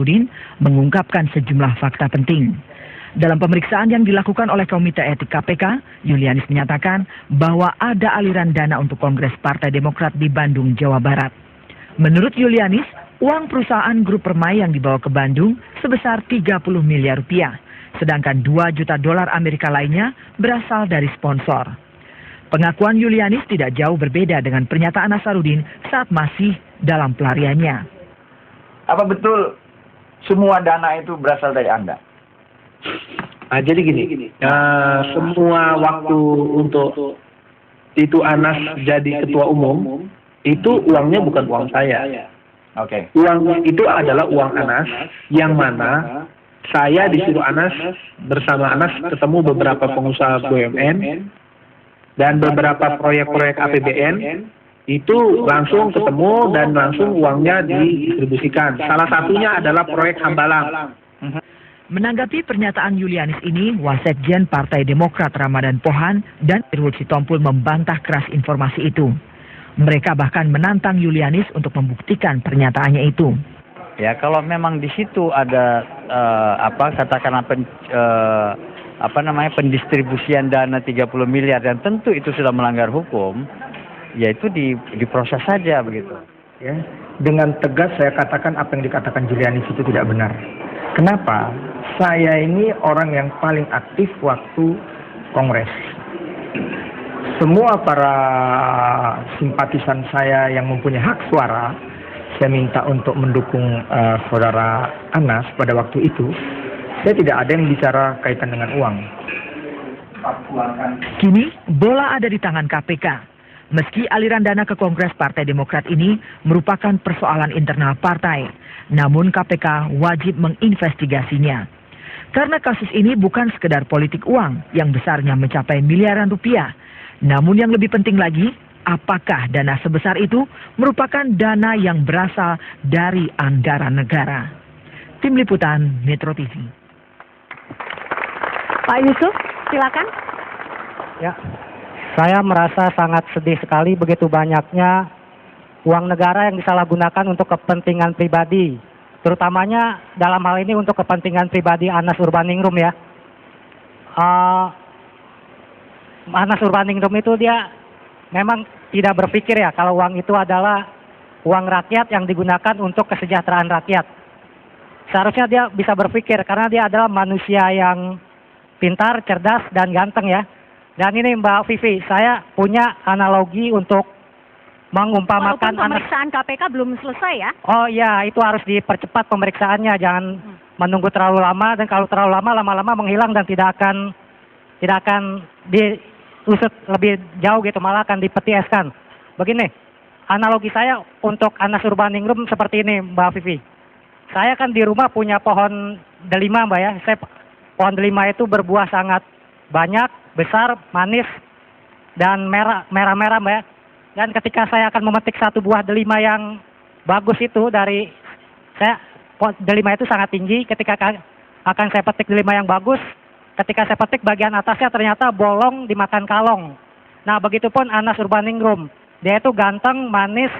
Udin mengungkapkan sejumlah fakta penting. Dalam pemeriksaan yang dilakukan oleh Komite Etik KPK, Yulianis menyatakan bahwa ada aliran dana untuk Kongres Partai Demokrat di Bandung, Jawa Barat. Menurut Yulianis, uang perusahaan grup Permai yang dibawa ke Bandung sebesar 30 miliar rupiah, sedangkan 2 juta dolar Amerika lainnya berasal dari sponsor. Pengakuan Yulianis tidak jauh berbeda dengan pernyataan Nasaruddin saat masih dalam pelariannya. Apa betul semua dana itu berasal dari Anda? Nah, jadi gini, semua waktu untuk itu Anas jadi ketua umum, itu uangnya bukan uang saya. Oke. Uang itu adalah uang Anas, yang mana saya disuruh Anas bersama Anas ketemu beberapa pengusaha BUMN dan beberapa proyek-proyek APBN. Itu langsung ketemu dan langsung uangnya didistribusikan. Salah satunya adalah proyek Hambalang. Menanggapi pernyataan Yulianis ini, Wasekjen Partai Demokrat Ramadan Pohan dan Irwul Sitompul membantah keras informasi itu. Mereka bahkan menantang Yulianis untuk membuktikan pernyataannya itu. Ya, kalau memang di situ ada pendistribusian dana 30 miliar dan tentu itu sudah melanggar hukum, yaitu diproses saja begitu. Ya, dengan tegas saya katakan apa yang dikatakan Yulianis itu tidak benar. Kenapa? Saya ini orang yang paling aktif waktu Kongres. Semua para simpatisan saya yang mempunyai hak suara, saya minta untuk mendukung saudara Anas pada waktu itu. Saya tidak ada yang bicara kaitan dengan uang. Kini, bola ada di tangan KPK. Meski aliran dana ke Kongres Partai Demokrat ini merupakan persoalan internal partai, namun KPK wajib menginvestigasinya. Karena kasus ini bukan sekedar politik uang yang besarnya mencapai miliaran rupiah. Namun yang lebih penting lagi, apakah dana sebesar itu merupakan dana yang berasal dari anggaran negara? Tim Liputan Metro TV. Pak Yusuf, silakan. Ya, saya merasa sangat sedih sekali begitu banyaknya uang negara yang disalahgunakan untuk kepentingan pribadi. Terutamanya dalam hal ini untuk kepentingan pribadi Anas Urbaningrum ya. Anas Urbaningrum itu dia memang tidak berpikir ya kalau uang itu adalah uang rakyat yang digunakan untuk kesejahteraan rakyat. Seharusnya dia bisa berpikir karena dia adalah manusia yang pintar, cerdas, dan ganteng ya. Dan ini Mbak Vivi, saya punya analogi untuk mengumpamakan pemeriksaan KPK belum selesai ya? Oh iya, itu harus dipercepat pemeriksaannya, jangan menunggu terlalu lama, dan kalau terlalu lama lama-lama menghilang dan tidak akan diusut lebih jauh gitu, malah akan dipetieskan. Begini, analogi saya untuk Anas Urbaningrum seperti ini Mbak Vivi. Saya kan di rumah punya pohon delima Mbak ya. Pohon delima itu berbuah sangat banyak, besar, manis, dan merah-merah Mbak ya. Dan ketika saya akan memetik satu buah delima yang bagus itu dari delima itu sangat tinggi, ketika akan saya petik delima yang bagus, ketika saya petik bagian atasnya ternyata bolong dimakan kalong. Nah, begitupun Anas Urbaningrum. Dia itu ganteng, manis,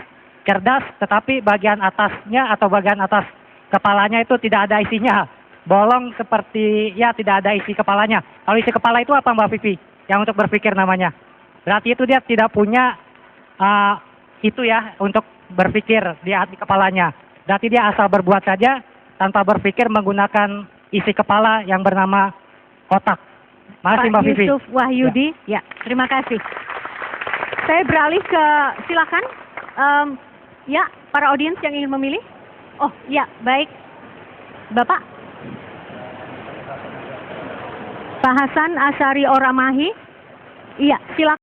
cerdas, tetapi bagian atasnya atau bagian atas kepalanya itu tidak ada isinya. Bolong seperti ya tidak ada isi kepalanya. Kalau isi kepala itu apa Mbak Vivi? Yang untuk berpikir namanya. Berarti itu dia tidak punya itu ya untuk berpikir di hati kepalanya. Berarti dia asal berbuat saja tanpa berpikir menggunakan isi kepala yang bernama otak. Makasih Mbak Vivi. Pak Yusuf Wahyudi, ya terima kasih. Saya beralih ke silakan. Ya, para audiens yang ingin memilih. Oh ya, baik. Bapak. Pak Hasan Asyari Oramahi. Iya, silakan.